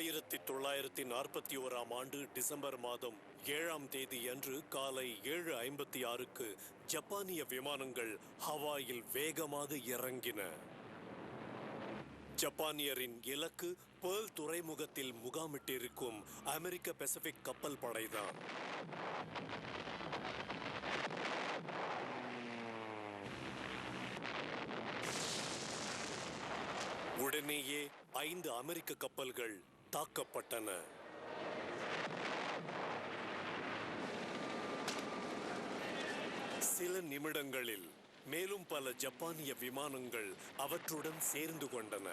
1941 December மாதம் 7ஆம் தேதி அன்று காலை 7:56க்கு ஜப்பானிய விமானங்கள் ஹவாயில் வேகமாக இறங்கின. ஜப்பானியரின் இலக்கு பேர்ல் துறைமுகத்தில் முகாமிட்டிருக்கும் அமெரிக்க பசிபிக் கப்பல் படைதான். உடனேயே 5 அமெரிக்க கப்பல்கள் தாக்கப்பட்டன. சில நிமிடங்களில் மேலும் பல ஜப்பானிய விமானங்கள் அவற்றுடன் சேர்ந்து கொண்டன.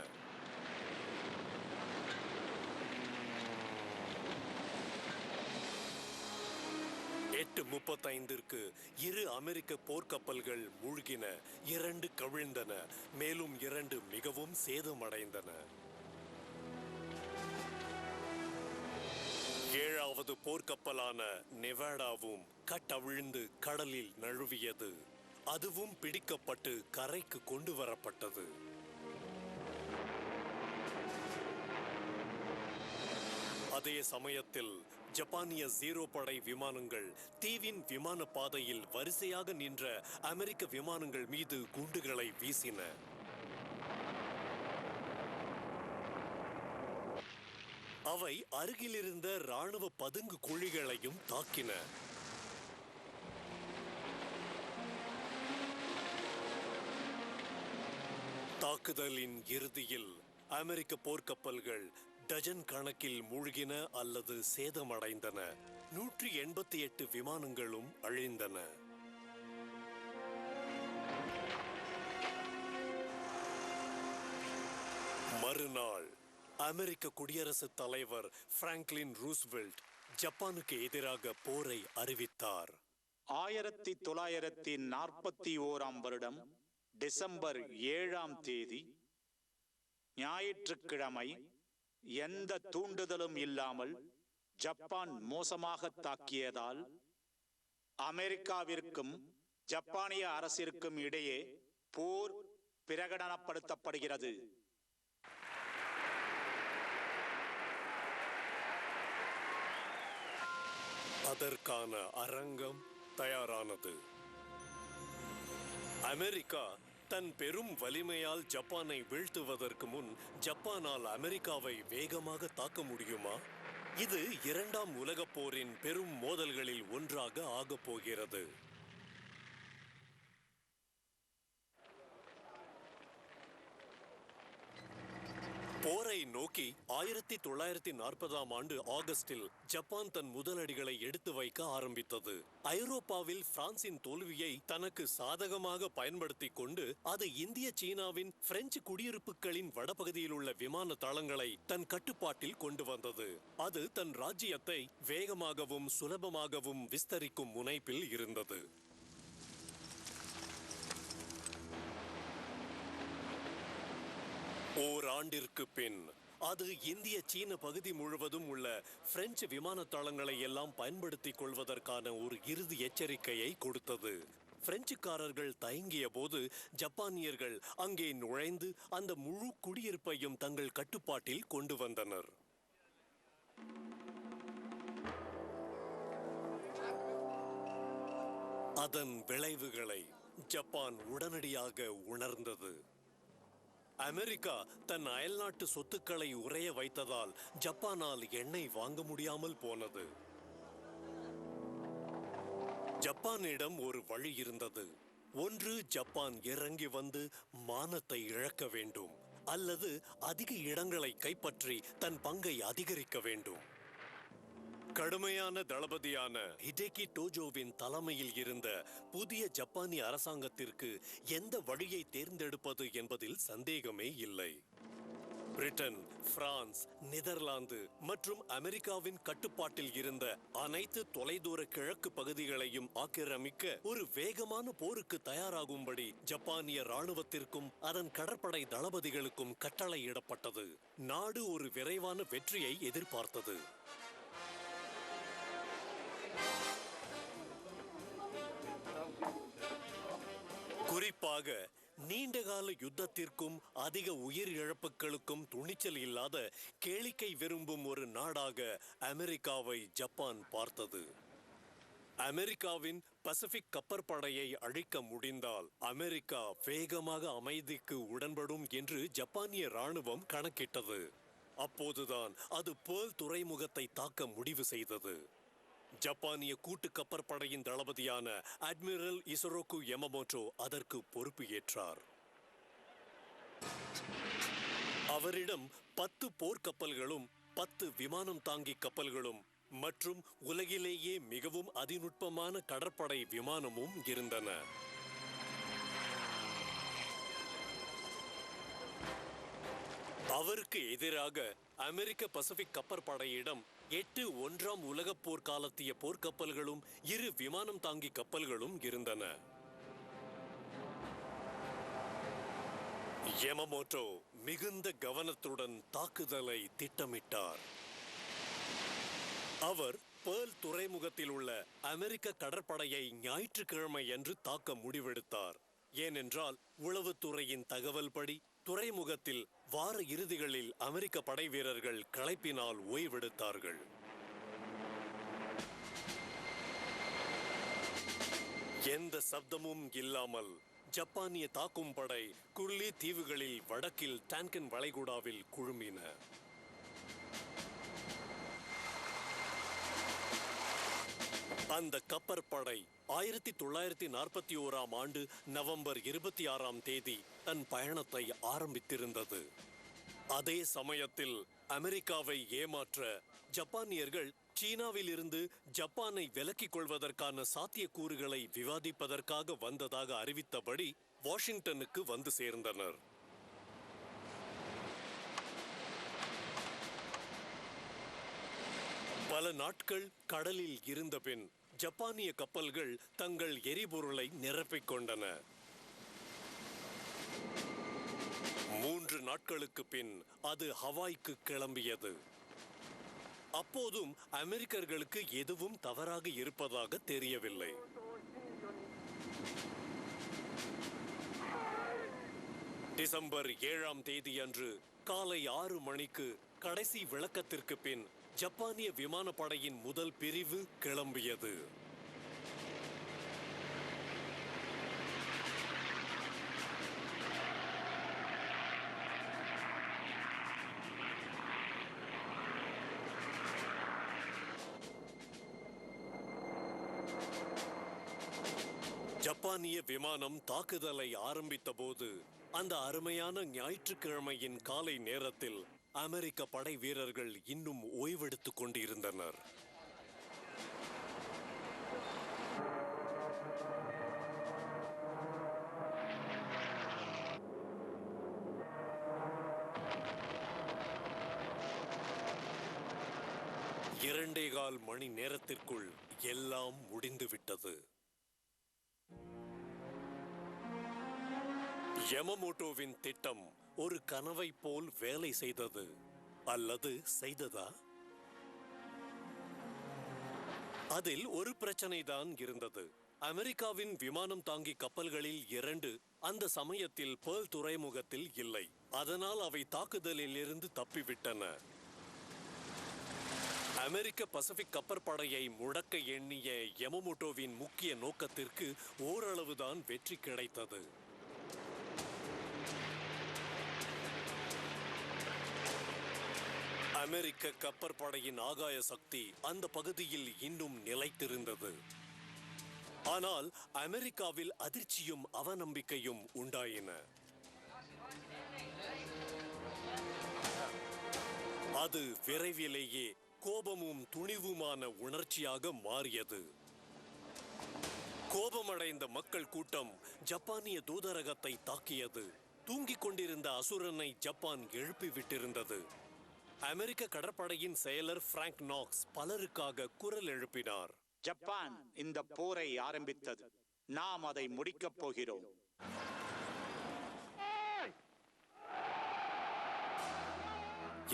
எட்டு 35ற்கு 2 அமெரிக்க போர்க்கப்பல்கள் மூழ்கின, 2 கவிழ்ந்தன, மேலும் 2 மிகவும் சேதமடைந்தன. 7வது போர்க்கப்பலான நெவாடாவும் கட்டவிழ்ந்து கடலில் நழுவியது. அதுவும் பிடிக்கப்பட்டு கரைக்கு கொண்டு வரப்பட்டது. அதே சமயத்தில் ஜப்பானிய 0 படை விமானங்கள் தீவின் விமான பாதையில் வரிசையாக நின்ற அமெரிக்க விமானங்கள் மீது குண்டுகளை வீசின. அவை அருகிலிருந்த ராணுவ பதுங்கு குழிகளையும் தாக்கின. தாக்குதலின் இறுதியில் அமெரிக்க போர்க்கப்பல்கள் டஜன் கணக்கில் மூழ்கின அல்லது சேதமடைந்தன. 188 விமானங்களும் அழிந்தன. மறுநாள் அமெரிக்க குடியரசுத் தலைவர் பிராங்க்லின் ரூஸ்வெல்ட் ஜப்பானுக்கு எதிராக போரை அறிவித்தார். 1941ஆம் வருடம் டிசம்பர் 7ஆம் தேதி ஞாயிற்றுக்கிழமை எந்த தூண்டுதலும் இல்லாமல் ஜப்பான் மோசமாக தாக்கியதால் அமெரிக்காவிற்கும் ஜப்பானிய அரசிற்கும் இடையே போர் பிரகடனப்படுத்தப்படுகிறது. அதற்கான அரங்கம் தயாரானது. அமெரிக்கா தன் பெரும் வலிமையால் ஜப்பானை வீழ்த்துவதற்கு முன் ஜப்பானால் அமெரிக்காவை வேகமாக தாக்க முடியுமா? இது 2ஆம் உலகப் போரின் பெரும் மோதல்களில் ஒன்றாக ஆகப் போகிறது. போரை நோக்கி 1940ஆம் ஆண்டு ஆகஸ்டில் ஜப்பான் தன் முதலடிகளை எடுத்து வைக்க ஆரம்பித்தது. ஐரோப்பாவில் பிரான்சின் தோல்வியை தனக்கு சாதகமாக பயன்படுத்திக் கொண்டு அது இந்திய சீனாவின் பிரெஞ்சு குடியிருப்புகளின் வடபகுதியில் உள்ள விமான தளங்களை தன் கட்டுப்பாட்டில் கொண்டு வந்தது. அது தன் ராஜ்யத்தை வேகமாகவும் சுலபமாகவும் விஸ்தரிக்கும் முனைப்பில் இருந்தது. ஓராண்டிற்கு பின் அது இந்திய சீன பகுதி முழுவதும் உள்ள பிரெஞ்சு விமான தளங்களை எல்லாம் பயன்படுத்திக் கொள்வதற்கான ஒரு இறுதி எச்சரிக்கையை கொடுத்தது. பிரெஞ்சுக்காரர்கள் தயங்கிய போது ஜப்பானியர்கள் அங்கே நுழைந்து அந்த முழு குடியிருப்பையும் தங்கள் கட்டுப்பாட்டில் கொண்டு வந்தனர். அதன் விளைவுகளை ஜப்பான் உடனடியாக உணர்ந்தது. அமெரிக்கா தன் அயல்நாட்டு சொத்துக்களை உறைய வைத்ததால் ஜப்பானால் எண்ணெய் வாங்க முடியாமல் போனது. ஜப்பானிடம் ஒரு வழி இருந்தது. ஒன்று ஜப்பான் இறங்கி வந்து மானத்தை இழக்க வேண்டும், அல்லது அதிக இடங்களை கைப்பற்றி தன் பங்கை அதிகரிக்க வேண்டும். கடுமையான தளபதியான ஹிடேகி டோஜோவின் தலைமையில் இருந்த புதிய ஜப்பானிய அரசாங்கத்திற்கு எந்த வழியை தேர்ந்தெடுப்பது என்பதில் சந்தேகமே இல்லை. பிரிட்டன், பிரான்ஸ், நெதர்லாந்து மற்றும் அமெரிக்காவின் கட்டுப்பாட்டில் இருந்த அனைத்து தொலைதூர கிழக்கு பகுதிகளையும் ஆக்கிரமிக்க ஒரு வேகமான போருக்கு தயாராகும்படி ஜப்பானிய ராணுவத்திற்கும் அதன் கடற்படை தளபதிகளுக்கும் கட்டளையிடப்பட்டது. நாடு ஒரு விரைவான வெற்றியை எதிர்பார்த்தது. குறிப்பாக நீண்டகால யுத்தத்திற்கும் அதிக உயிர் இழப்புகளுக்கும் துணிச்சல் இல்லாத கேளிக்கை விரும்பும் ஒரு நாடாக அமெரிக்காவை ஜப்பான் பார்த்தது. அமெரிக்காவின் பசிபிக் கப்பற்படையை அழிக்க முடிந்தால் அமெரிக்கா வேகமாக அமைதிக்கு உடன்படும் என்று ஜப்பானிய ராணுவம் கணக்கிட்டது. அப்போதுதான் அது பேர்ல் துறைமுகத்தை தாக்க முடிவு செய்தது. ஜப்பானிய கூட்டு கப்பற்படையின் தளபதியான அட்மிரல் இசுரோகு யமமோட்டோ அதற்கு பொறுப்பு ஏற்றார். அவரிடம் 10 போர்க்கப்பல்களும் 10 விமானம் தாங்கி கப்பல்களும் மற்றும் உலகிலேயே மிகவும் அதிநுட்பமான கடற்படை விமானமும் இருந்தன. அவருக்கு எதிராக அமெரிக்க பசிபிக் கப்பற்படையிடம் 8 1ஆம் உலகப் போர் காலத்திய போர்க்கப்பல்களும் 2 விமானம் தாங்கி கப்பல்களும் இருந்தன. யமமோட்டோ மிகுந்த கவனத்துடன் தாக்குதலை திட்டமிட்டார். அவர் பேர்ல் துறைமுகத்தில் உள்ள அமெரிக்க கடற்படையை ஞாயிற்றுக்கிழமை அன்று தாக்க முடிவெடுத்தார். ஏனென்றால் உளவுத்துறையின் தகவல் படி துறைமுகத்தில் வார இறுதிகளில் அமெரிக்க படை வீரர்கள் களைப்பினால் ஓய்வெடுத்தார்கள். எந்த சப்தமும் இல்லாமல் ஜப்பானிய தாக்கும் படை குர்லி தீவுகளில் வடக்கில் டான்கன் வளைகுடாவில் குழுமின. அந்த கப்பற்படை 1941ஆம் ஆண்டு நவம்பர் 26ஆம் தேதி தன் பயணத்தை ஆரம்பித்திருந்தது. அதே சமயத்தில் அமெரிக்காவை ஏமாற்ற ஜப்பானியர்கள் சீனாவில் இருந்து ஜப்பானை விலக்கிக் கொள்வதற்கான சாத்தியக்கூறுகளை விவாதிப்பதற்காக வந்ததாக அறிவித்தபடி வாஷிங்டனுக்கு வந்து சேர்ந்தனர். பல நாட்கள் கடலில் இருந்தபின் ஜப்பானிய கப்பல்கள் தங்கள் எரிபொருளை நிரப்பிக் கொண்டன. 3 நாட்களுக்கு பின் அது ஹவாய்க்கு கிளம்பியது. அப்போதும் அமெரிக்கர்களுக்கு எதுவும் தவறாக இருப்பதாக தெரியவில்லை. டிசம்பர் 7ஆம் தேதி அன்று காலை 6 மணிக்கு கடைசி விளக்கத்திற்கு பின் ஜப்பானிய விமானப்படையின் முதல் பிரிவு கிளம்பியது. ஜப்பானிய விமானம் தாக்குதலை ஆரம்பித்த போது அந்த அருமையான ஞாயிற்றுக்கிழமையின் காலை நேரத்தில் அமெரிக்க படை வீரர்கள் இன்னும் ஓய்வெடுத்துக் கொண்டிருந்தனர். இரண்டே கால் மணி நேரத்திற்குள் எல்லாம் முடிந்துவிட்டது. யமமோட்டோவின் திட்டம் ஒரு கனவை போல் வேலை செய்தது அல்லது செய்ததா? அதில் ஒரு பிரச்சனை தான் இருந்தது. அமெரிக்காவின் விமானம் தாங்கி கப்பல்களில் 2 அந்த சமயத்தில் பேர்ல் துறைமுகத்தில் இல்லை. அதனால் அவை தாக்குதலில் இருந்து தப்பிவிட்டன. அமெரிக்க பசிபிக் கப்பற்படையை முடக்க எண்ணிய யமமோட்டோவின் முக்கிய நோக்கத்திற்கு ஓரளவுதான் வெற்றி கிடைத்தது. அமெரிக்க கப்பற்படையின் ஆகாய சக்தி அந்த பகுதியில் இன்னும் நிலைத்திருந்தது. ஆனால் அமெரிக்காவில் அதிர்ச்சியும் அவநம்பிக்கையும் உண்டாயின. அது விரைவிலேயே கோபமும் துணிவுமான உணர்ச்சியாக மாறியது. கோபமடைந்த மக்கள் கூட்டம் ஜப்பானிய தூதரகத்தை தாக்கியது. தூங்கிக் கொண்டிருந்த அசுரனை ஜப்பான் எழுப்பிவிட்டிருந்தது. அமெரிக்க கடற்படையின் செயலர் பிராங்க் நாக்ஸ் பலருக்காக குரல் எழுப்பினார். ஜப்பான் இந்த போரை ஆரம்பித்தது. நாம் அதை முடிக்கப் போகிறோம்.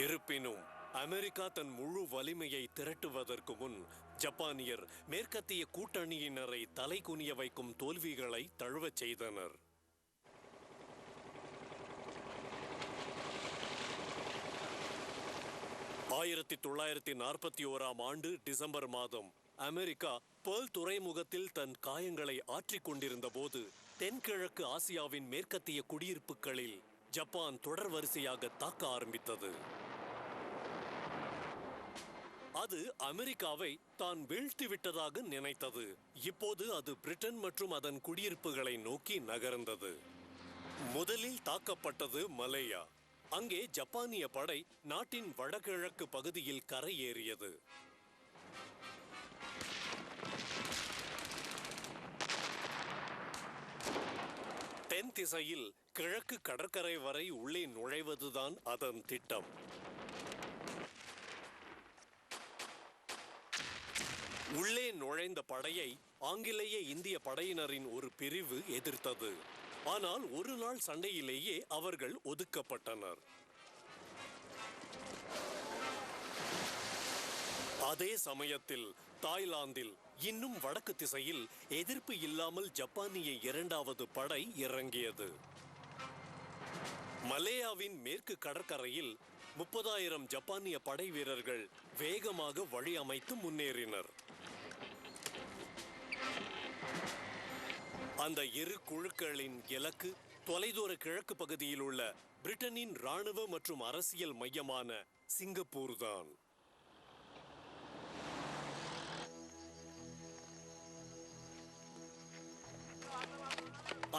இருப்பினும் அமெரிக்கா தன் முழு வலிமையை திரட்டுவதற்கு முன் ஜப்பானியர் மேற்கத்திய கூட்டணியினரை தலைகுனிய வைக்கும் தோல்விகளை தழுவச் செய்தனர். 1941ஆம் ஆண்டு டிசம்பர் மாதம் அமெரிக்கா பேர்ல் துறைமுகத்தில் தன் காயங்களை ஆற்றிக் கொண்டிருந்த போது தென்கிழக்கு ஆசியாவின் மேற்கத்திய குடியிருப்புகளில் ஜப்பான் தொடர் வரிசையாக தாக்க ஆரம்பித்தது. அது அமெரிக்காவை தான் வீழ்த்திவிட்டதாக நினைத்தது. இப்போது அது பிரிட்டன் மற்றும் அதன் குடியிருப்புகளை நோக்கி நகர்ந்தது. முதலில் தாக்கப்பட்டது மலேயா. அங்கே ஜப்பானிய படை நாட்டின் வடகிழக்கு பகுதியில் கரையேறியது. தென் திசையில் கிழக்கு கடற்கரை வரை உள்ளே நுழைவதுதான் அதன் திட்டம். உள்ளே நுழைந்த படையை ஆங்கிலேய இந்திய படையினரின் ஒரு பிரிவு எதிர்த்தது. ஆனால் ஒரு நாள் சண்டையிலேயே அவர்கள் ஒதுக்கப்பட்டனர். அதே சமயத்தில் தாய்லாந்தில் இன்னும் வடக்கு திசையில் எதிர்ப்பு இல்லாமல் ஜப்பானிய இரண்டாவது படை இறங்கியது. மலேயாவின் மேற்கு கடற்கரையில் 30,000 ஜப்பானிய படை வீரர்கள் வேகமாக வழி அமைத்து முன்னேறினர். அந்த இரு குழுக்களின் இலக்கு தொலைதூர கிழக்கு பகுதியில் உள்ள பிரிட்டனின் ராணுவ மற்றும் அரசியல் மையமான சிங்கப்பூர் தான்.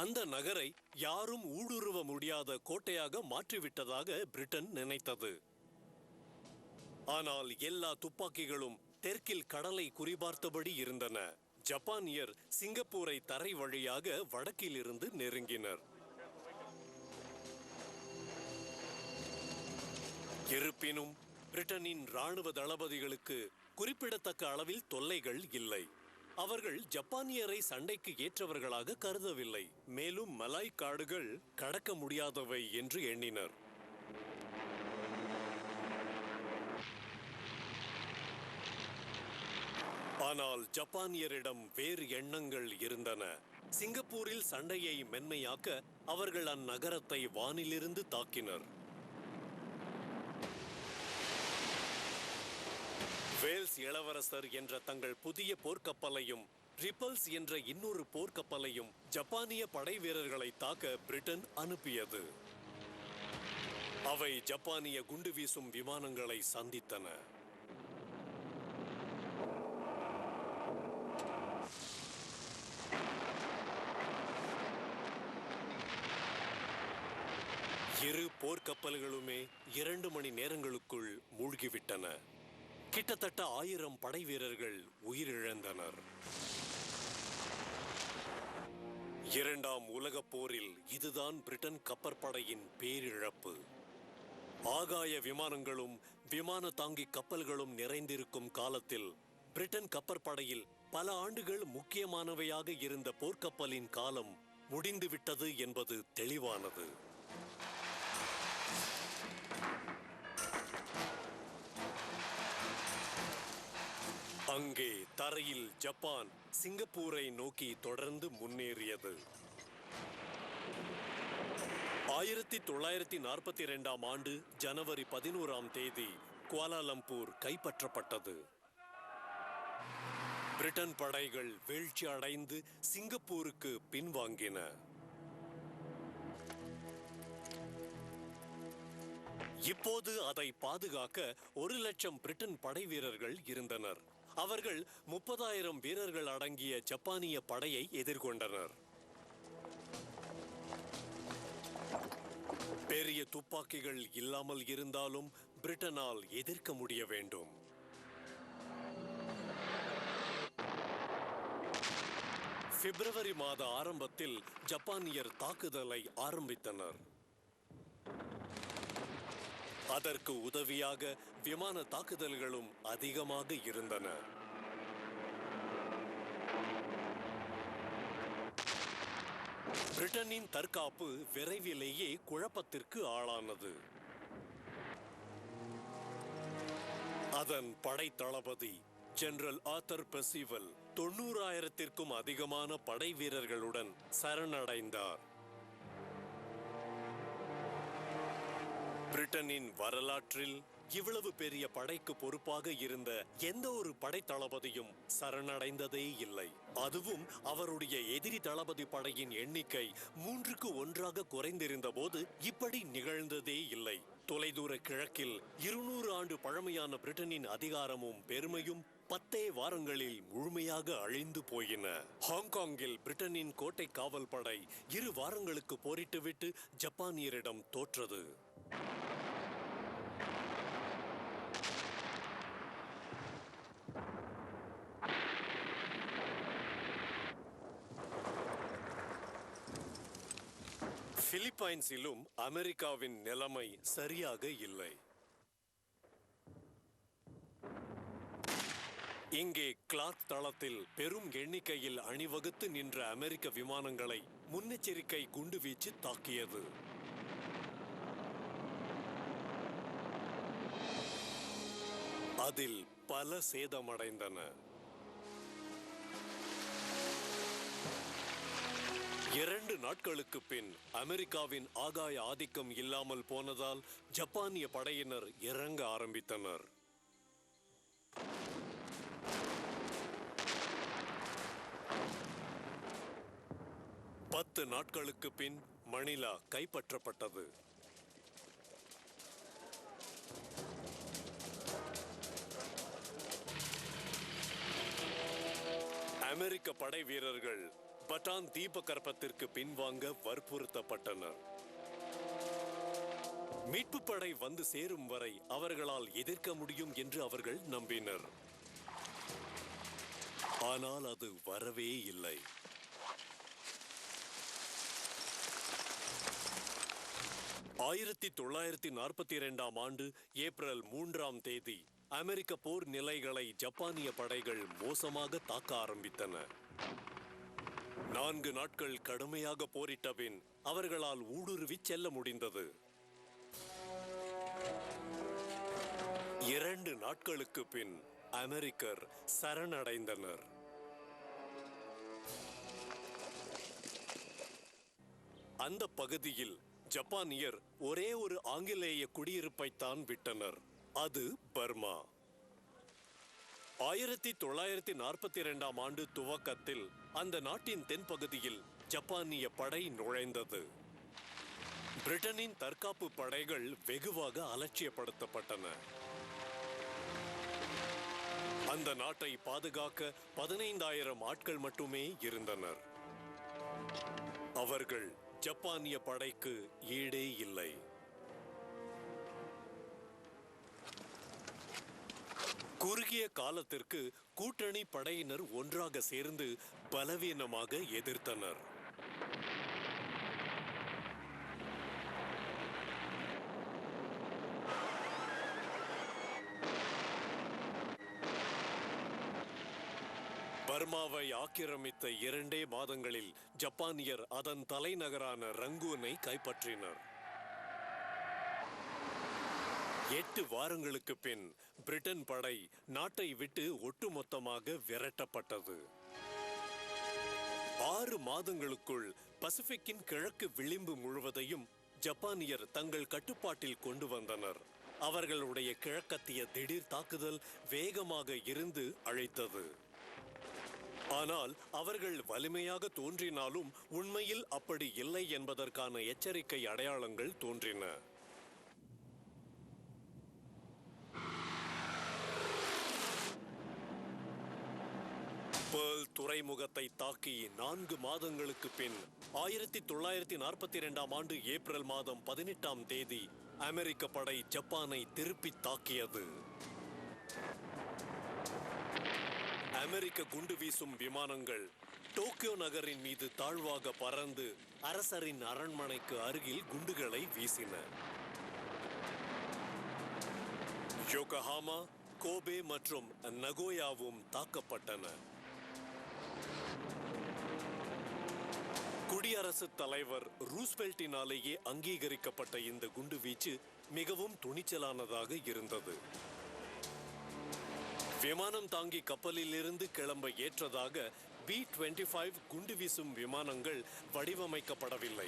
அந்த நகரை யாரும் ஊடுருவ முடியாத கோட்டையாக மாற்றிவிட்டதாக பிரிட்டன் நினைத்தது. ஆனால் எல்லா துப்பாக்கிகளும் தெற்கில் கடலை குறிபார்த்தபடி இருந்தன. ஜப்பானியர் சிங்கப்பூரை தரை வழியாக வடக்கில் இருந்து நெருங்கினர். இருப்பினும் பிரிட்டனின் ராணுவ தளபதிகளுக்கு குறிப்பிடத்தக்க அளவில் தொல்லைகள் இல்லை. அவர்கள் ஜப்பானியரை சண்டைக்கு ஏற்றவர்களாக கருதவில்லை. மேலும் மலாய் காடுகள் கடக்க முடியாதவை என்று எண்ணினர். ஆனால் ஜப்பானியரிடம் வேறு எண்ணங்கள் இருந்தன. சிங்கப்பூரில் சண்டையை மென்மையாக்க அவர்கள் அந்நகரத்தை வானிலிருந்து தாக்கினர். வேல்ஸ் இளவரசர் என்ற தங்கள் புதிய போர்க்கப்பலையும் ரிப்பல்ஸ் என்ற இன்னொரு போர்க்கப்பலையும் ஜப்பானிய படை வீரர்களை தாக்க பிரிட்டன் அனுப்பியது. அவை ஜப்பானிய குண்டு வீசும் விமானங்களை சந்தித்தன. இரு போர்க்கப்பல்களுமே 2 மணி நேரங்களுக்குள் மூழ்கிவிட்டன. கிட்டத்தட்ட 1000 படை வீரர்கள் உயிரிழந்தனர். இரண்டாம் உலகப் போரில் இதுதான் பிரிட்டன் கப்பற்படையின் பேரிழப்பு. ஆகாய விமானங்களும் விமான தாங்கி கப்பல்களும் நிறைந்திருக்கும் காலத்தில் பிரிட்டன் கப்பற்படையில் பல ஆண்டுகள் முக்கியமானவையாக இருந்த போர்க்கப்பலின் காலம் முடிந்துவிட்டது என்பது தெளிவானது. அங்கே தரையில் ஜப்பான் சிங்கப்பூரை நோக்கி தொடர்ந்து முன்னேறியது. 1942ஆம் ஆண்டு ஜனவரி 11ஆம் தேதி குவாலாலம்பூர் கைப்பற்றப்பட்டது. பிரிட்டன் படைகள் வீழ்ச்சி அடைந்து சிங்கப்பூருக்கு பின்வாங்கின. இப்போது அதை பாதுகாக்க 1,00,000 பிரிட்டன் படை வீரர்கள் இருந்தனர். அவர்கள் 30,000 வீரர்கள் அடங்கிய ஜப்பானிய படையை எதிர்கொண்டனர். பெரிய துப்பாக்கிகள் இல்லாமல் இருந்தாலும் பிரிட்டனால் எதிர்க்க முடிய வேண்டும். பிப்ரவரி மாத ஆரம்பத்தில் ஜப்பானியர் தாக்குதலை ஆரம்பித்தனர். அதற்கு உதவியாக விமான தாக்குதல்களும் அதிகமாக இருந்தன. பிரிட்டனின் தற்காப்பு விரைவிலேயே குழப்பத்திற்கு ஆளானது. அதன் படை தளபதி ஜெனரல் ஆர்தர் பெர்சிவல் 90,000த்திற்கும் அதிகமான படை வீரர்களுடன் சரணடைந்தார். பிரிட்டனின் வரலாற்றில் இவ்வளவு பெரிய படைக்கு பொறுப்பாக இருந்த எந்த ஒரு படை தளபதியும் சரணடைந்ததே இல்லை. அதுவும் அவருடைய எதிரி தளபதி படையின் எண்ணிக்கை 3க்கு 1 குறைந்திருந்த போது இப்படி நிகழ்ந்ததே இல்லை. தொலைதூர கிழக்கில் 200 ஆண்டு பழமையான பிரிட்டனின் அதிகாரமும் பெருமையும் 10 வாரங்களில் முழுமையாக அழிந்து போயின. ஹாங்காங்கில் பிரிட்டனின் கோட்டை காவல் படை 2 வாரங்களுக்கு போரிட்டுவிட்டு ஜப்பானியரிடம் தோற்றது. பிலிப்பைன்ஸிலும் அமெரிக்காவின் நிலைமை சரியாக இல்லை. இங்கே கிளார்க் தளத்தில் பெரும் எண்ணிக்கையில் அணிவகுத்து நின்ற அமெரிக்க விமானங்களை முன்னெச்சரிக்கை குண்டுவீச்சு தாக்கியது. அதில் பல சேதமடைந்தன. 2 நாட்களுக்கு பின் அமெரிக்காவின் ஆகாய ஆதிக்கம் இல்லாமல் போனதால் ஜப்பானிய படையினர் இறங்க ஆரம்பித்தனர். பத்து நாட்களுக்கு பின் மணிலா கைப்பற்றப்பட்டது. அமெரிக்க படை வீரர்கள் பட்டான் தீபகற்பத்திற்கு பின்வாங்க வற்புறுத்தப்பட்டனர். மீட்பு படை வந்து சேரும் வரை அவர்களால் எதிர்க்க முடியும் என்று அவர்கள் நம்பினர். ஆனால் அது வரவே இல்லை. ஆயிரத்தி 1942 ஆண்டு ஏப்ரல் 3 அமெரிக்க போர் நிலைகளை ஜப்பானிய படைகள் மோசமாக தாக்க ஆரம்பித்தன. 4 நாட்கள் கடுமையாக போரிட்ட பின் அவர்களால் ஊடுருவி செல்ல முடிந்தது. 2 நாட்களுக்கு பின் அமெரிக்கர் சரணடைந்தனர். அந்த பகுதியில் ஜப்பானியர் ஒரே ஒரு ஆங்கிலேய குடியிருப்பைத்தான் விட்டனர். அது பர்மா. 1942 ஆண்டு துவக்கத்தில் அந்த நாட்டின் தென்பகுதியில் ஜப்பானிய படை நுழைந்தது. பிரிட்டனின் தற்காப்பு படைகள் வெகுவாக அலட்சியப்படுத்தப்பட்டன. அந்த நாட்டை பாதுகாக்க 15,000 ஆட்கள் மட்டுமே இருந்தனர். அவர்கள் ஜப்பானிய படைக்கு ஈடே இல்லை. குறுகிய காலத்திற்கு கூட்டணி படையினர் ஒன்றாக சேர்ந்து பலவீனமாக எதிர்த்தனர். பர்மாவை ஆக்கிரமித்த 2 மாதங்களில் ஜப்பானியர் அதன் தலைநகரான ரங்கூனை கைப்பற்றினர். 8 வாரங்களுக்கு பின் பிரிட்டன் படை நாட்டை விட்டு ஒட்டுமொத்தமாக விரட்டப்பட்டது. 6 மாதங்களுக்குள் பசிபிக்கின் கிழக்கு விளிம்பு முழுவதையும் ஜப்பானியர் தங்கள் கட்டுப்பாட்டில் கொண்டு வந்தனர். அவர்களுடைய கிழக்கத்திய திடீர் தாக்குதல் வேகமாக இருந்து அழைத்தது. ஆனால் அவர்கள் வலிமையாக தோன்றினாலும் உண்மையில் அப்படி இல்லை என்பதற்கான எச்சரிக்கை அடையாளங்கள் தோன்றின. பேர்ல் துறைமுகத்தை தாக்கி 4 மாதங்களுக்கு பின் 1942 ஆண்டு ஏப்ரல் மாதம் 18 அமெரிக்க படை ஜப்பானை திருப்பி தாக்கியது. அமெரிக்க குண்டு வீசும் விமானங்கள் டோக்கியோ நகரின் மீது தாழ்வாக பறந்து அரசரின் அரண்மனைக்கு அருகில் குண்டுகளை வீசின. யோகோஹாமா, கோபே மற்றும் நகோயாவும் தாக்கப்பட்டன. குடியரசுத் தலைவர் ரூஸ்வெல்ட்டினாலேயே அங்கீகரிக்கப்பட்ட இந்த குண்டுவீச்சு மிகவும் துணிச்சலானதாக இருந்தது. விமானம் தாங்கி கப்பலில் இருந்து கிளம்ப ஏற்றதாக B-25 குண்டு வீசும் விமானங்கள் வடிவமைக்கப்படவில்லை.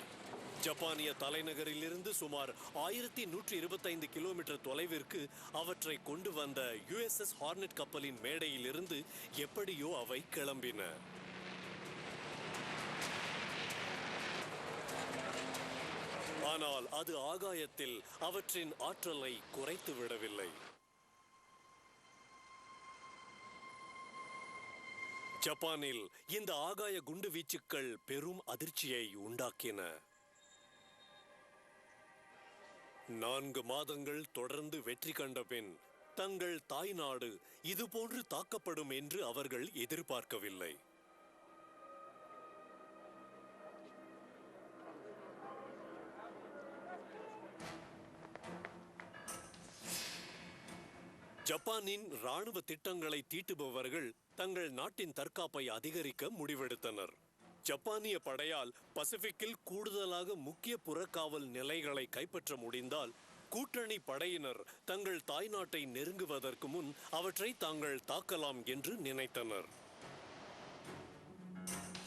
ஜப்பானிய தலைநகரிலிருந்து சுமார் 1125 கிலோமீட்டர் தொலைவிற்கு அவற்றை கொண்டு வந்த USS ஹார்னெட் கப்பலின் மேடையிலிருந்து எப்படியோ அவை கிளம்பின. ஆனால் அது ஆகாயத்தில் அவற்றின் ஆற்றலை குறைத்து விடவில்லை. ஜப்பானில் இந்த ஆகாய குண்டு வீச்சுக்கள் பெரும் அதிர்ச்சியை உண்டாக்கின. 4 மாதங்கள் தொடர்ந்து வெற்றி கண்ட பின் தங்கள் தாய்நாடு இதுபோன்று தாக்கப்படும் என்று அவர்கள் எதிர்பார்க்கவில்லை. ஜப்பானின் ராணுவ திட்டங்களை தீட்டுபவர்கள் தங்கள் நாட்டின் தற்காப்பை அதிகரிக்க முடிவெடுத்தனர். ஜப்பானிய படையால் பசிபிக்கில் கூடுதலாக முக்கிய புறக்காவல் நிலைகளை கைப்பற்ற முடிந்தால் கூட்டணி படையினர் தங்கள் தாய்நாட்டை நெருங்குவதற்கு முன் அவற்றை தாங்கள் தாக்கலாம் என்று நினைத்தனர்.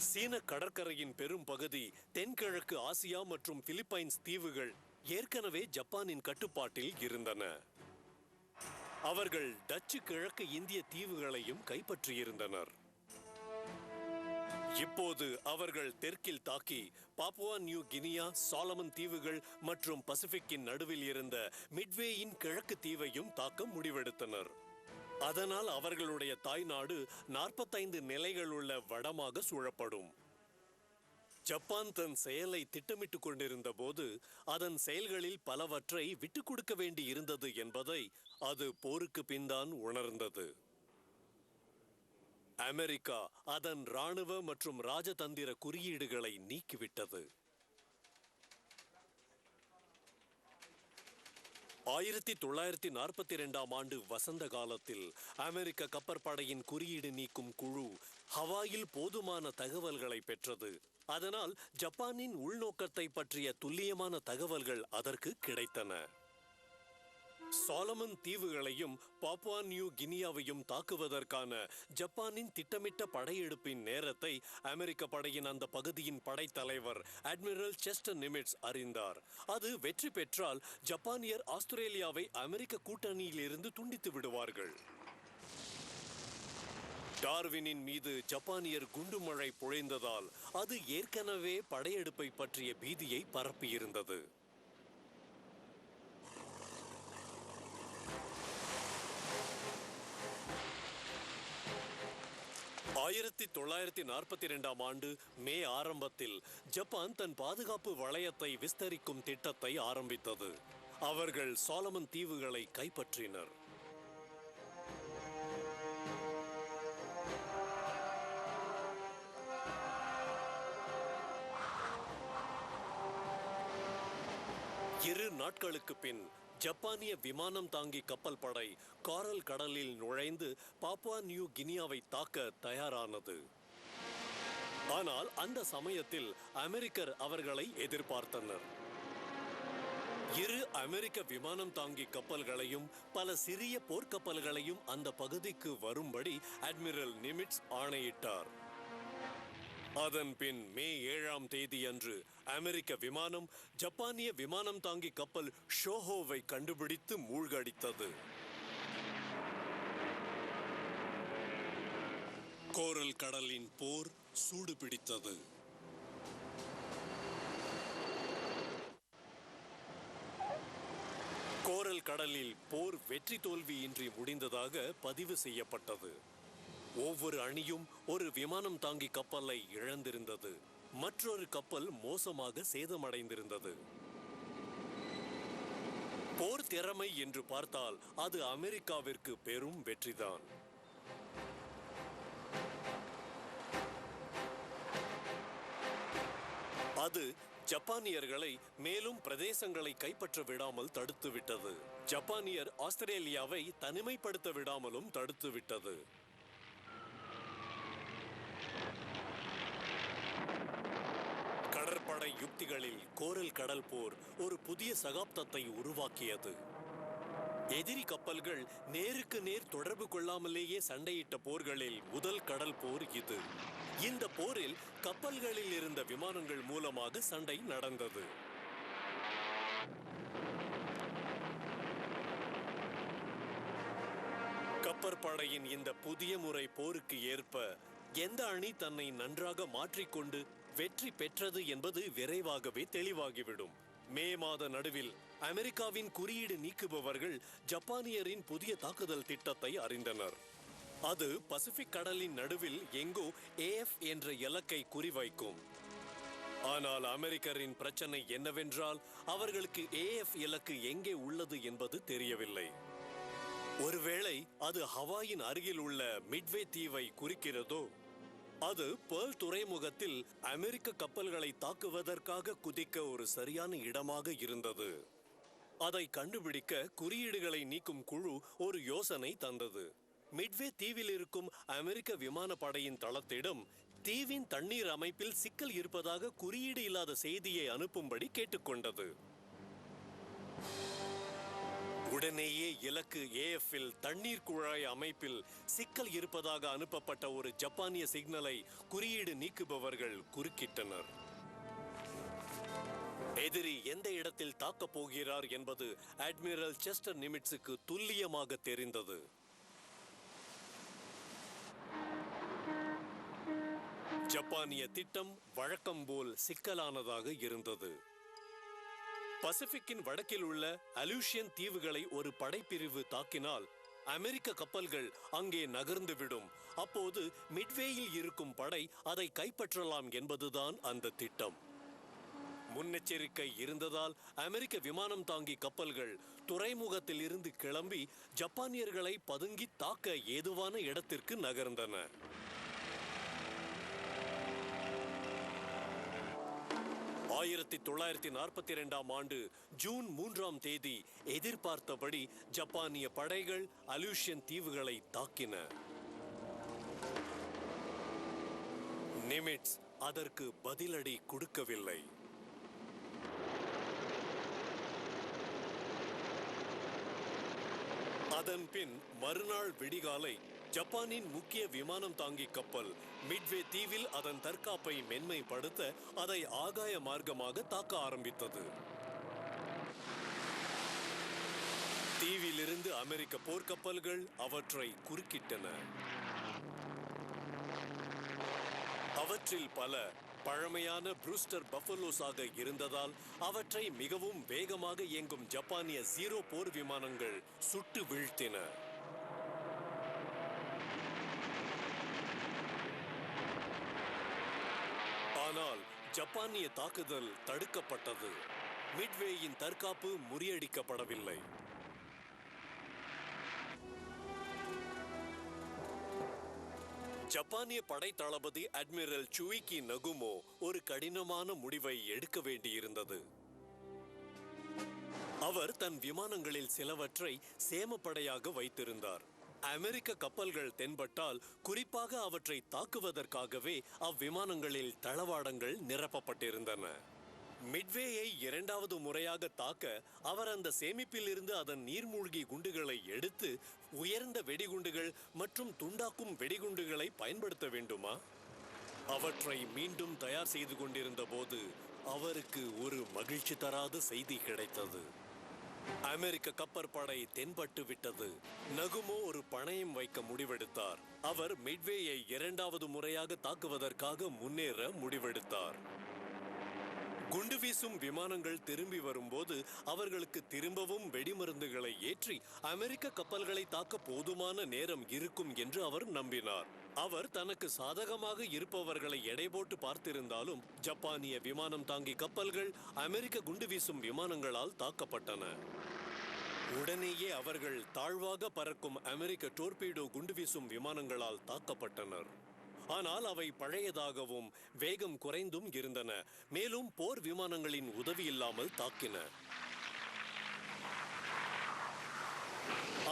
சீன கடற்கரையின் பெரும் பகுதி, தென்கிழக்கு ஆசியா மற்றும் பிலிப்பைன்ஸ் தீவுகள் ஏற்கனவே ஜப்பானின் கட்டுப்பாட்டில் இருந்தன. அவர்கள் டச்சு கிழக்கு இந்திய தீவுகளையும் கைப்பற்றியிருந்தனர். இப்போது அவர்கள் தெற்கில் தாக்கி பாப்புவா நியூ கினியா, சாலமன் தீவுகள் மற்றும் பசிபிக்கின் நடுவில் இருந்த மிட்வேயின் கிழக்கு தீவையும் தாக்க முடிவெடுத்தனர். அதனால் அவர்களுடைய தாய்நாடு 45 நிலைகளுள்ள வடமாக சூழப்படும். ஜப்பான் தன் செயலை திட்டமிட்டுக் கொண்டிருந்த போது அதன் செயல்களில் பலவற்றை விட்டுக் கொடுக்க வேண்டி இருந்தது என்பதை அது போருக்கு பின்தான் உணர்ந்தது. அமெரிக்கா அதன் ராணுவ மற்றும் ராஜதந்திர குறியீடுகளை நீக்கிவிட்டது. 1942ஆம் ஆண்டு வசந்த காலத்தில் அமெரிக்க கப்பற்படையின் குறியீடு நீக்கும் குழு ஹவாயில் போதுமான தகவல்களை பெற்றது. அதனால் ஜப்பானின் உள்நோக்கத்தை பற்றிய துல்லியமான தகவல்கள் அதற்கு கிடைத்தன. சாலமன் தீவுகளையும் பாப்புவா நியூ கினியாவையும் தாக்குவதற்கான ஜப்பானின் திட்டமிட்ட படையெடுப்பின் நேரத்தை அமெரிக்க படையின் அந்த பகுதியின் படைத்தலைவர் அட்மிரல் செஸ்டர் நிமிட்ஸ் அறிந்தார். அது வெற்றி பெற்றால் ஜப்பானியர் ஆஸ்திரேலியாவை அமெரிக்க கூட்டணியிலிருந்து துண்டித்து விடுவார்கள். டார்வினின் மீது ஜப்பானியர் குண்டுமழை பொழிந்ததால் அது ஏற்கனவே படையெடுப்பை பற்றிய பீதியை பரப்பியிருந்தது. ஆயிரத்தி 1942ஆம் ஆண்டு மே ஆரம்பத்தில் ஜப்பான் தன் பாதுகாப்பு வளையத்தை விஸ்தரிக்கும் திட்டத்தை ஆரம்பித்தது. அவர்கள் சாலமன் தீவுகளை கைப்பற்றினர். இரு நாட்களுக்கு பின் ஜப்பானிய விமானம் தாங்கி கப்பல் படை காரல் கடலில் நுழைந்து பாப்புவா நியூ கினியாவை தாக்க தயாரானது. ஆனால் அந்த சமயத்தில் அமெரிக்கர் அவர்களை எதிர்பார்த்தனர். இரு அமெரிக்க விமானம் தாங்கி கப்பல்களையும் பல சிறிய போர்க்கப்பல்களையும் அந்த பகுதிக்கு வரும்படி அட்மிரல் நிமிட்ஸ் ஆணையிட்டார். அதன் பின் மே 7ஆம் தேதி அன்று அமெரிக்க விமானம் ஜப்பானிய விமானம் தாங்கி கப்பல் ஷோஹோவை கண்டுபிடித்து மூழ்கடித்தது. கோரல் கடலின் போர் சூடு பிடித்தது. கோரல் கடலில் போர் வெற்றி தோல்வியின்றி முடிந்ததாக பதிவு செய்யப்பட்டது. ஒவ்வொரு அணியும் ஒரு விமானம் தாங்கி கப்பலை இழந்திருந்தது. மற்றொரு கப்பல் மோசமாக சேதமடைந்திருந்தது. போர் திறமை என்று பார்த்தால் அது அமெரிக்காவிற்கு பெரும் வெற்றிதான். அது ஜப்பானியர்களை மேலும் பிரதேசங்களை கைப்பற்ற விடாமல் தடுத்து விட்டது. ஜப்பானியர் ஆஸ்திரேலியாவை தனிமைப்படுத்த விடாமலும் தடுத்து விட்டது. கடற்படை யுக்திகளில் கோரல் கடல் போர் ஒரு புதிய சகாப்தத்தை உருவாக்கியது. எதிரி கப்பல்கள் நேருக்கு நேர் தொடர்பு கொள்ளாமலேயே சண்டையிட்ட போர்களில் முதல் கடல் போர் இது. இந்த போரில் கப்பல்களில் இருந்த விமானங்கள் மூலமாக சண்டை நடந்தது. கப்பற்படையின் இந்த புதிய முறை போருக்கு ஏற்ப எந்த அணி தன்னை நன்றாக மாற்றிக்கொண்டு வெற்றி பெற்றது என்பது விரைவாகவே தெளிவாகிவிடும். மே மாத நடுவில் அமெரிக்காவின் குறியீடு நீக்குபவர்கள் ஜப்பானியரின் புதிய தாக்குதல் திட்டத்தை அறிந்தனர். அது பசிபிக் கடலின் நடுவில் எங்கோ AF என்ற இலக்கை குறிவைக்கும். ஆனால் அமெரிக்கரின் பிரச்சனை என்னவென்றால் அவர்களுக்கு AF இலக்கு எங்கே உள்ளது என்பது தெரியவில்லை. ஒருவேளை அது ஹவாயின் அருகில் உள்ள மிட்வே தீவை குறிக்கிறதோ? அது பேர்ல் துறைமுகத்தில் அமெரிக்க கப்பல்களை தாக்குவதற்காக குதிக்க ஒரு சரியான இடமாக இருந்தது. அதை கண்டுபிடிக்க குறியீடுகளை நீக்கும் குழு ஒரு யோசனை தந்தது. மிட்வே தீவில் இருக்கும் அமெரிக்க விமானப்படையின் தளத்திடம் தீவின் தண்ணீர் அமைப்பில் சிக்கல் இருப்பதாக குறியீடு இல்லாத செய்தியை அனுப்பும்படி கேட்டுக்கொண்டது. உடனேயே இலக்கு AFல் தண்ணீர் குழாய் அமைப்பில் சிக்கல் இருப்பதாக அனுப்பப்பட்ட ஒரு ஜப்பானிய சிக்னலை குறியீடு நீக்குபவர்கள் குறுக்கிட்டனர். எதிரி எந்த இடத்தில் தாக்கப் போகிறார் என்பது அட்மிரல் செஸ்டர் நிமிட்ஸுக்கு துல்லியமாக தெரிந்தது. ஜப்பானிய திட்டம் வழக்கம் போல் சிக்கலானதாக இருந்தது. பசிபிக்கின் வடக்கில் உள்ள அலூஷியன் தீவுகளை ஒரு படைப்பிரிவு தாக்கினால் அமெரிக்க கப்பல்கள் அங்கே நகர்ந்துவிடும். அப்போது மிட்வேயில் இருக்கும் படை அதை கைப்பற்றலாம் என்பதுதான் அந்த திட்டம். முன்னெச்சரிக்கை இருந்ததால் அமெரிக்க விமானம் தாங்கி கப்பல்கள் துறைமுகத்தில் இருந்து கிளம்பி ஜப்பானியர்களை பதுங்கி தாக்க ஏதுவான இடத்திற்கு நகர்ந்தன. 1942ஆம் ஆண்டு ஜூன் 3ஆம் தேதி எதிர்பார்த்தபடி ஜப்பானிய படைகள் அலூஷியன் தீவுகளை தாக்கின. நிமிட்ஸ் அதற்கு பதிலடி கொடுக்கவில்லை. அதன் பின் மறுநாள் விடிகாலை ஜப்பானின் முக்கிய விமானம் தாங்கி கப்பல் மிட்வே தீவில் அதன் தற்காப்பை மென்மைப்படுத்த அதை ஆகாய மார்க்கமாக தாக்க ஆரம்பித்தது. தீவிலிருந்து அமெரிக்க போர்க்கப்பல்கள் அவற்றை குறுக்கிட்டன. அவற்றில் பல பழமையான ப்ரூஸ்டர் பஃபலோஸாக இருந்ததால் அவற்றை மிகவும் வேகமாக இயங்கும் ஜப்பானிய 0 போர் விமானங்கள் சுட்டு வீழ்த்தின. ஆனால் ஜப்பானிய தாக்குதல் தடுக்கப்பட்டது. மிட்வேயின் தற்காப்பு முறியடிக்கப்படவில்லை. ஜப்பானிய படை தளபதி அட்மிரல் சுயிகி நகுமோ ஒரு கடினமான முடிவை எடுக்க வேண்டியிருந்தது. அவர் தன் விமானங்களில் சிலவற்றை சேமப்படையாக வைத்திருந்தார். அமெரிக்க கப்பல்கள் தென்பட்டால் குறிப்பாக அவற்றை தாக்குவதற்காகவே அவ்விமானங்களில் தளவாடங்கள் நிரப்பப்பட்டிருந்தன. மிட்வேயை 2வது முறையாக தாக்க அவர் அந்த சேமிப்பில் இருந்து அதன் நீர்மூழ்கி குண்டுகளை எடுத்து உயர்ந்த வெடிகுண்டுகள் மற்றும் துண்டாக்கும் வெடிகுண்டுகளை பயன்படுத்த வேண்டுமா? அவற்றை மீண்டும் தயார் செய்து கொண்டிருந்த போது அவருக்கு ஒரு மகிழ்ச்சி தராத செய்தி கிடைத்தது. அமெரிக்க கப்பற்படை தென்பட்டு விட்டது. நகுமோ ஒரு பணயம் வைக்க முடிவெடுத்தார். அவர் மிட்வேயை 2வது முறையாக தாக்குவதற்காக முன்னேற முடிவெடுத்தார். குண்டு வீசும் விமானங்கள் திரும்பி வரும்போது அவர்களுக்கு திரும்பவும் வெடிமருந்துகளை ஏற்றி அமெரிக்க கப்பல்களை தாக்க போதுமான நேரம் இருக்கும் என்று அவர் நம்பினார். அவர் தனக்கு சாதகமாக இருப்பவர்களை எடை போட்டு பார்த்திருந்தாலும் ஜப்பானிய விமானம் தாங்கி கப்பல்கள் அமெரிக்க குண்டு வீசும் விமானங்களால் தாக்கப்பட்டன. உடனேயே அவர்கள் தாழ்வாக பறக்கும் அமெரிக்க டோர்பீடோ குண்டு வீசும் விமானங்களால் தாக்கப்பட்டனர். ஆனால் அவை பழையதாகவும் வேகம் குறைந்தும் இருந்தன. மேலும் போர் விமானங்களின் உதவி இல்லாமல் தாக்கின.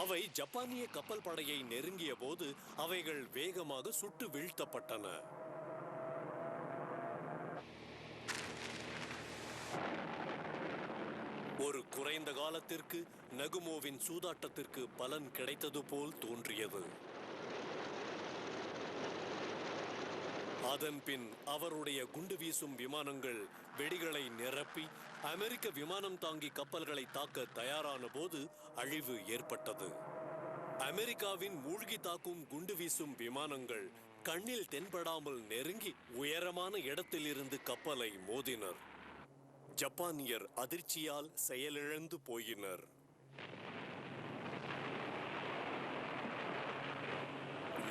அவை ஜப்பானிய கப்பல் படையை நெருங்கிய போது அவைகள் வேகமாக சுட்டு வீழ்த்தப்பட்டன. ஒரு குறைந்த காலத்திற்கு நகுமோவின் சூதாட்டத்திற்கு பலன் கிடைத்தது போல் தோன்றியது. அதன் பின் அவருடைய குண்டு வீசும் விமானங்கள் வெடிகளை நிரப்பி அமெரிக்க விமானம் தாங்கி கப்பல்களை தாக்க தயாரான போது அழிவு ஏற்பட்டது. அமெரிக்காவின் மூழ்கி தாக்கும் குண்டு வீசும் விமானங்கள் கண்ணில் தென்படாமல் நெருங்கி உயரமான இடத்திலிருந்து கப்பலை மோதினர். ஜப்பானியர் அதிர்ச்சியால் செயலிழந்து போயினர்.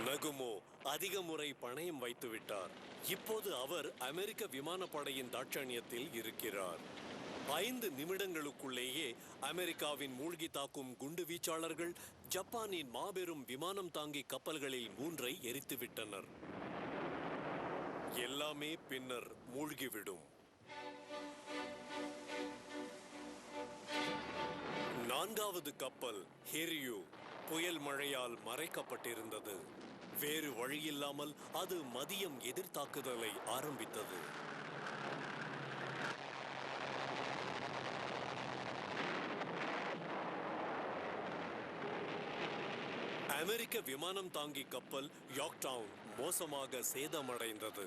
நகுமோ அதிக முறை பணயம் வைத்துவிட்டார். இப்போது அவர் அமெரிக்க விமானப்படையின் தாட்சணியத்தில் இருக்கிறார். 5 நிமிடங்களுக்குள்ளேயே அமெரிக்காவின் மூழ்கி தாக்கும் குண்டு வீச்சாளர்கள் ஜப்பானின் மாபெரும் விமானம் தாங்கி கப்பல்களில் 3ஐ எரித்துவிட்டனர். எல்லாமே பின்னர் மூழ்கிவிடும். 4வது கப்பல் ஹிரியு புயல் மழையால் மறைக்கப்பட்டிருந்தது. வேறு வழியில்லாமல் அது மதியம் எதிர்த்தாக்குதலை ஆரம்பித்தது. அமெரிக்க விமானம் தாங்கி கப்பல் யார்க்டவுன் மோசமாக சேதமடைந்தது.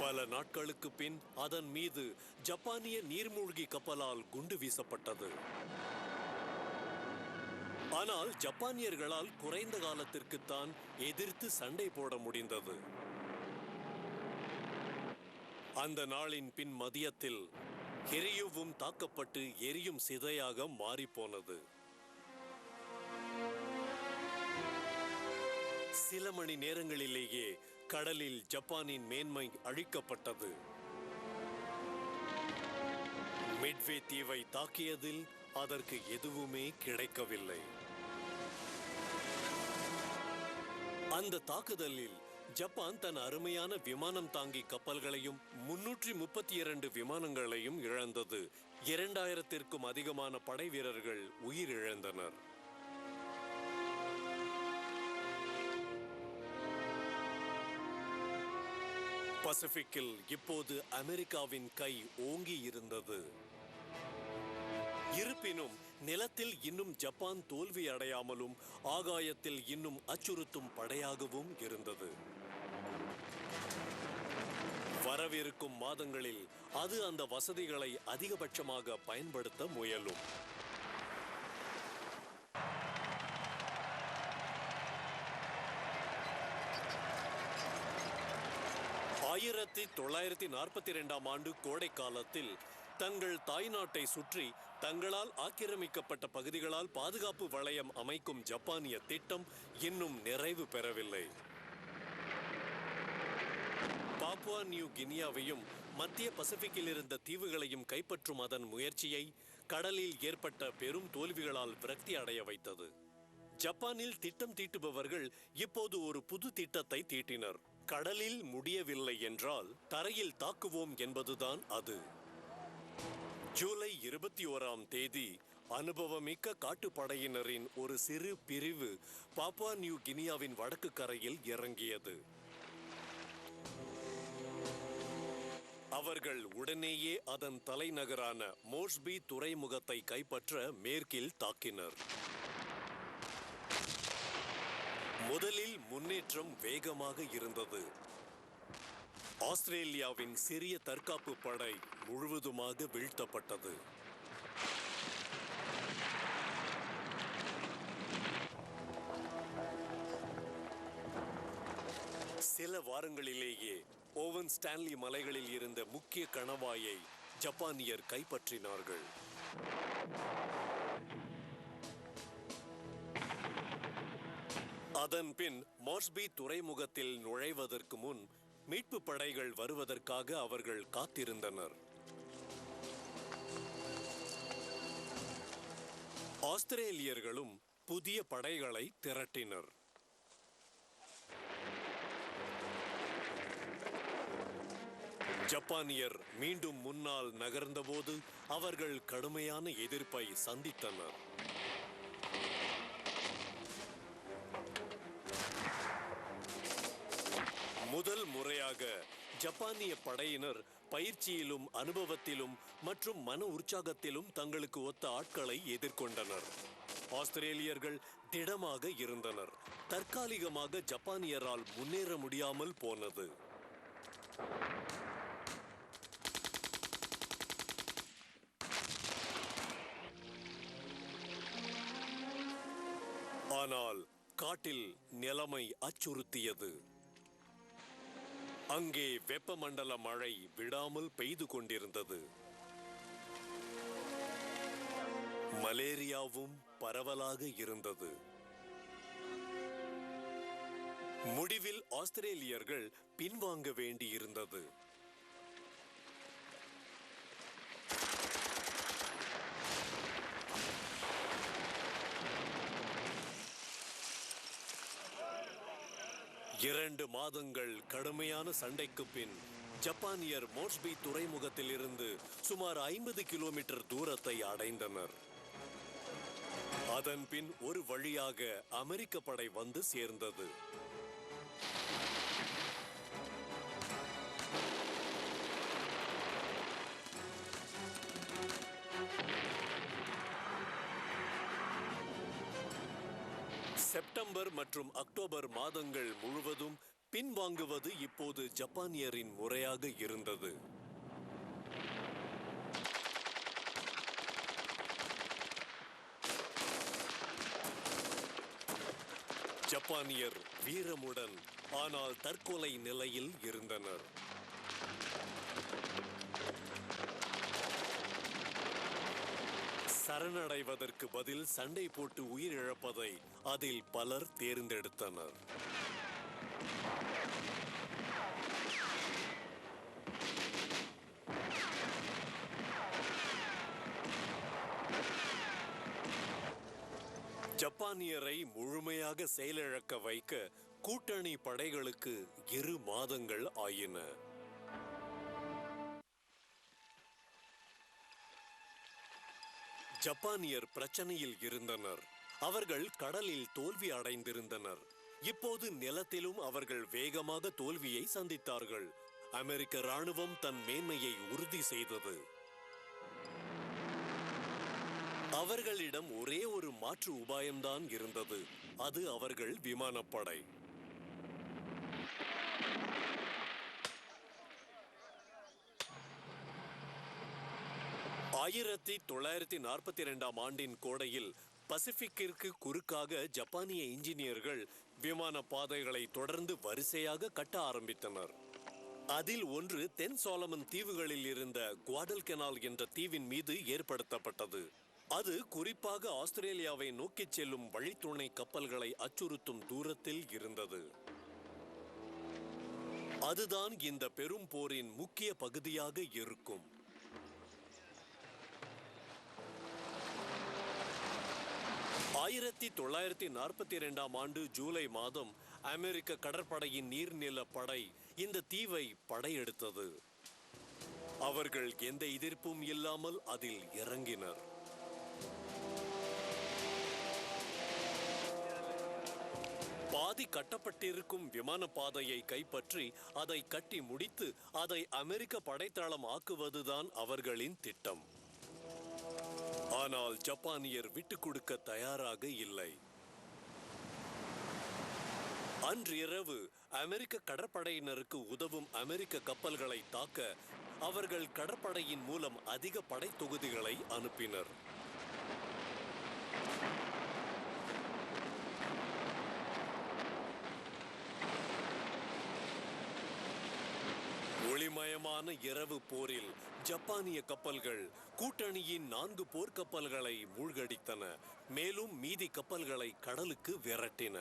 பல நாட்களுக்கு பின் அதன் மீது ஜப்பானிய நீர்மூழ்கி கப்பலால் குண்டு வீசப்பட்டது. ஆனால் ஜப்பானியர்களால் குறைந்த காலத்திற்குத்தான் எதிர்த்து சண்டை போட முடிந்தது. அந்த நாளின் பின் மதியத்தில் ஹிரியுவும் தாக்கப்பட்டு எரியும் சிதையாக மாறிப்போனது. சில மணி நேரங்களிலேயே கடலில் ஜப்பானின் மேன்மை அழிக்கப்பட்டது. மிட்வே தீவை தாக்கியதில் அதற்கு எதுவுமே கிடைக்கவில்லை. அந்த தாக்குதலில் ஜப்பான் தன் அருமையான விமானம் தாங்கி கப்பல்களையும் 332 விமானங்களையும் இழந்தது. 2000த்திற்கும் அதிகமான படை வீரர்கள் உயிரிழந்தனர். பசிபிக்கில் இப்போது அமெரிக்காவின் கை ஓங்கி இருந்தது. இருப்பினும் நிலத்தில் இன்னும் ஜப்பான் தோல்வி அடையாமலும் ஆகாயத்தில் இன்னும் அச்சுறுத்தும் படையாகவும் இருந்தது. வரவிருக்கும் மாதங்களில் அது அந்த வசதிகளை அதிகபட்சமாக பயன்படுத்த முயலும். ஆயிரத்தி 1942ஆம் ஆண்டு கோடை காலத்தில் தங்கள் தாய்நாட்டை சுற்றி தங்களால் ஆக்கிரமிக்கப்பட்ட பகுதிகளால் பாதுகாப்பு வளையம் அமைக்கும் ஜப்பானிய திட்டம் இன்னும் நிறைவு பெறவில்லை. பாப்புவா நியூ கினியாவையும் மத்திய பசிபிக்கில் இருந்த தீவுகளையும் கைப்பற்றும் அதன் முயற்சியை கடலில் ஏற்பட்ட பெரும் தோல்விகளால் விரக்தி அடைய வைத்தது. ஜப்பானில் திட்டம் தீட்டுபவர்கள் இப்போது ஒரு புது திட்டத்தை தீட்டினர். கடலில் முடியவில்லை என்றால் தரையில் தாக்குவோம் என்பதுதான் அது. ஜூலை 21ஆம் தேதி அனுபவமிக்க காட்டுப்படையினரின் ஒரு சிறு பிரிவு பாப்புவா நியூ கினியாவின் வடக்கு கரையில் இறங்கியது. அவர்கள் உடனேயே அதன் தலைநகரான மோர்ஸ்பி துறைமுகத்தை கைப்பற்ற மேற்கில் தாக்கினர். முதலில் முன்னேற்றம் வேகமாக இருந்தது. ஆஸ்திரேலியாவின் சிறிய தற்காப்பு படை முழுவதுமாக வீழ்த்தப்பட்டது. சில வாரங்களிலேயே ஓவன் ஸ்டான்லி மலைகளில் இருந்த முக்கிய கணவாயை ஜப்பானியர் கைப்பற்றினார்கள். அதன் பின் மோர்ஸ்பி துறைமுகத்தில் நுழைவதற்கு முன் மீட்பு படைகள் வருவதற்காக அவர்கள் காத்திருந்தனர். ஆஸ்திரேலியர்களும் புதிய படைகளை திரட்டினர். ஜப்பானியர் மீண்டும் முன்னால் நகர்ந்தபோது அவர்கள் கடுமையான எதிர்ப்பை சந்தித்தனர். முதல் முறையாக ஜப்பானிய படையினர் பயிற்சியிலும் அனுபவத்திலும் மற்றும் மன உற்சாகத்திலும் தங்களுக்கு ஒத்த ஆட்களை எதிர்கொண்டனர். ஆஸ்திரேலியர்கள் திடமாக இருந்தனர். தற்காலிகமாக ஜப்பானியரால் முன்னேற முடியாமல் போனது. ஆனால் காட்டில் நிலைமை அச்சுறுத்தியது. அங்கே வெப்பமண்டல மழை விடாமல் பெய்து கொண்டிருந்தது. மலேரியாவும் பரவலாக இருந்தது. முடிவில் ஆஸ்திரேலியர்கள் பின்வாங்க வேண்டியிருந்தது. இரண்டு மாதங்கள் கடுமையான சண்டைக்கு பின் ஜப்பானியர் மோர்ஸ்பி துறைமுகத்தில் இருந்து சுமார் 50 கிலோமீட்டர் தூரத்தை அடைந்தனர். அதன் பின் ஒரு வழியாக அமெரிக்க படை வந்து சேர்ந்தது. செப்டம்பர் மற்றும் அக்டோபர் மாதங்கள் முழுவதும் பின்வாங்குவது இப்போது ஜப்பானியரின் முறையாக இருந்தது. ஜப்பானியர் வீரமுடன் ஆனால் தற்கொலை நிலையில் இருந்தனர். சரணடைவதற்கு பதில் சண்டை போட்டு உயிரிழப்பதை அதில் பலர் தேர்ந்தெடுத்தனர். ஜப்பானியரை முழுமையாக செயலிழக்க வைக்க கூட்டணி படைகளுக்கு 2 மாதங்கள் ஆயின. ஜப்பானியர் பிரச்சனையில் இருந்தனர். அவர்கள் கடலில் தோல்வி அடைந்திருந்தனர். இப்போது நிலத்திலும் அவர்கள் வேகமாக தோல்வியை சந்தித்தார்கள். அமெரிக்க ராணுவம் தன் மேன்மையை உறுதி செய்தது. அவர்களிடம் ஒரே ஒரு மாற்று உபாயம்தான் இருந்தது. அது அவர்கள் விமானப்படை. ஆயிரத்தி 1942 ஆண்டின் கோடையில் பசிபிக்கிற்கு குறுக்காக ஜப்பானிய இன்ஜினியர்கள் விமான பாதைகளை தொடர்ந்து வரிசையாக கட்ட ஆரம்பித்தனர். அதில் ஒன்று தென் சாலமன் தீவுகளில் இருந்த குவாடல்கெனால் என்ற தீவின் மீது ஏற்படுத்தப்பட்டது. அது குறிப்பாக ஆஸ்திரேலியாவை நோக்கிச் செல்லும் வழித்துணை கப்பல்களை அச்சுறுத்தும் தூரத்தில் இருந்தது. அதுதான் இந்த பெரும் போரின் முக்கிய பகுதியாக இருக்கும். 1942 ஆண்டு ஜூலை மாதம் அமெரிக்க கடற்படையின் நீர்நில படை இந்த தீவை படையெடுத்தது. அவர்கள் எந்த எதிர்ப்பும் இல்லாமல் அதில் இறங்கினர். பாதி கட்டப்பட்டிருக்கும் விமான பாதையை கைப்பற்றி அதை கட்டி முடித்து அதை அமெரிக்க படைத்தளம் ஆக்குவதுதான் அவர்களின் திட்டம். ஆனால் ஜப்பானியர் விட்டுக் கொடுக்க தயாராக இல்லை. அன்று இரவு அமெரிக்க கடற்படையினருக்கு உதவும் அமெரிக்க கப்பல்களை தாக்க அவர்கள் கடற்படையின் மூலம் அதிக படை தொகுதிகளை அனுப்பினர். ஒளிமயமான இரவு போரில் ஜப்பானிய கப்பல்கள் கூட்டணியின் 4 போர்க்கப்பல்களை மூழ்கடித்தன. மேலும் மீதி கப்பல்களை கடலுக்கு விரட்டின.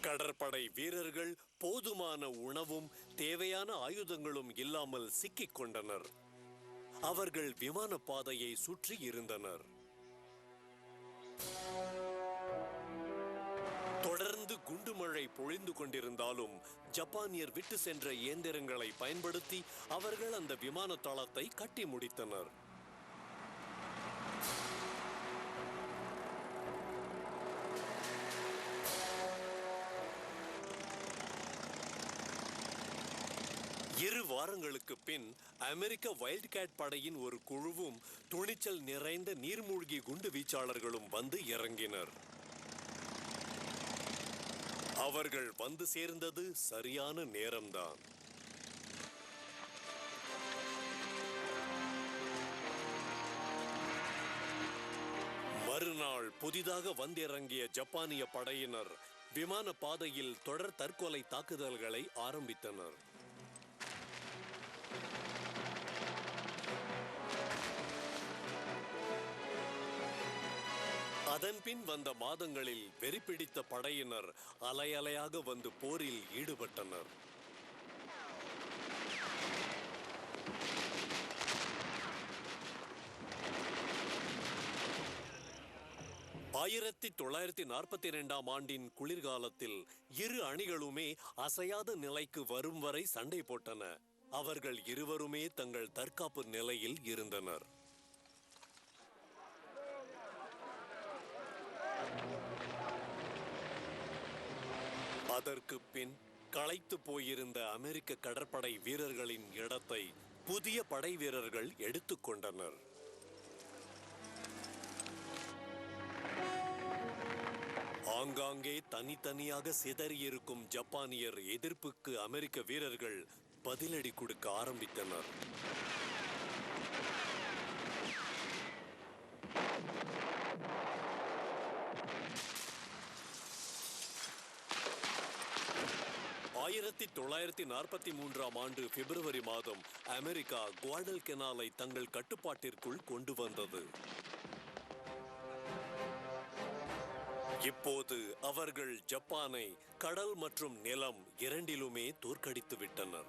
கடற்படை வீரர்கள் போதுமான உணவும் தேவையான ஆயுதங்களும் இல்லாமல் சிக்கிக் கொண்டனர். அவர்கள் விமான பாதையை சுற்றி இருந்தனர். தொடர்ந்து குண்டுமழை பொழிந்து கொண்டிருந்தாலும் ஜப்பானியர் விட்டு சென்ற இயந்திரங்களை பயன்படுத்தி அவர்கள் அந்த விமான தளத்தை கட்டி முடித்தனர். 2 வாரங்களுக்கு பின் அமெரிக்க வைல்ட் கேட் படையின் ஒரு குழுவும் துணிச்சல் நிறைந்த நீர்மூழ்கி குண்டு வீச்சாளர்களும் வந்து இறங்கினர். அவர்கள் வந்து சேர்ந்தது சரியான நேரம்தான். மறுநாள் புதிதாக வந்திறங்கிய ஜப்பானிய படையினர் விமான பாதையில் தொடர் தற்கொலை தாக்குதல்களை ஆரம்பித்தனர். அதன்பின் வந்த மாதங்களில் வெறிபிடித்த படையினர் அலையலையாக வந்து போரில் ஈடுபட்டனர். 1942ஆம் ஆண்டின் குளிர்காலத்தில் 2 அணிகளுமே அசையாத நிலைக்கு வரும் வரை சண்டை போட்டன. அவர்கள் இருவருமே தங்கள் தற்காப்பு நிலையில் இருந்தனர். அதற்கு பின் களைத்து போயிருந்த அமெரிக்க கடற்படை வீரர்களின் இடத்தை புதிய படை வீரர்கள் எடுத்துக்கொண்டனர். ஆங்காங்கே தனித்தனியாக சிதறியிருக்கும் ஜப்பானியர் எதிர்ப்புக்கு அமெரிக்க வீரர்கள் பதிலடி கொடுக்க ஆரம்பித்தனர். ஆயிரத்தி 1943ஆம் ஆண்டு பிப்ரவரி மாதம் அமெரிக்கா குவாடல்கெனாலை தங்கள் கட்டுப்பாட்டிற்குள் கொண்டு வந்தது. இப்போது அவர்கள் ஜப்பானை கடல் மற்றும் நிலம் இரண்டிலுமே தோற்கடித்து விட்டனர்.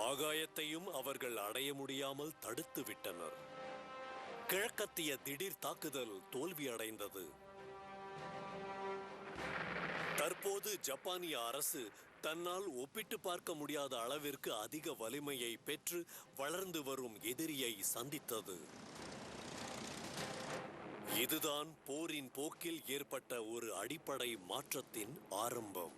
ஆகாயத்தையும் அவர்கள் அடைய முடியாமல் தடுத்து விட்டனர். கிழக்கத்திய திடீர் தாக்குதல் தோல்வியடைந்தது. தற்போது ஜப்பானிய அரசு தன்னால் ஒப்பிட்டு பார்க்க முடியாத அளவிற்கு அதிக வலிமையை பெற்று வளர்ந்து வரும் எதிரியை சந்தித்தது. இதுதான் போரின் போக்கில் ஏற்பட்ட ஒரு அடிப்படை மாற்றத்தின் ஆரம்பம்.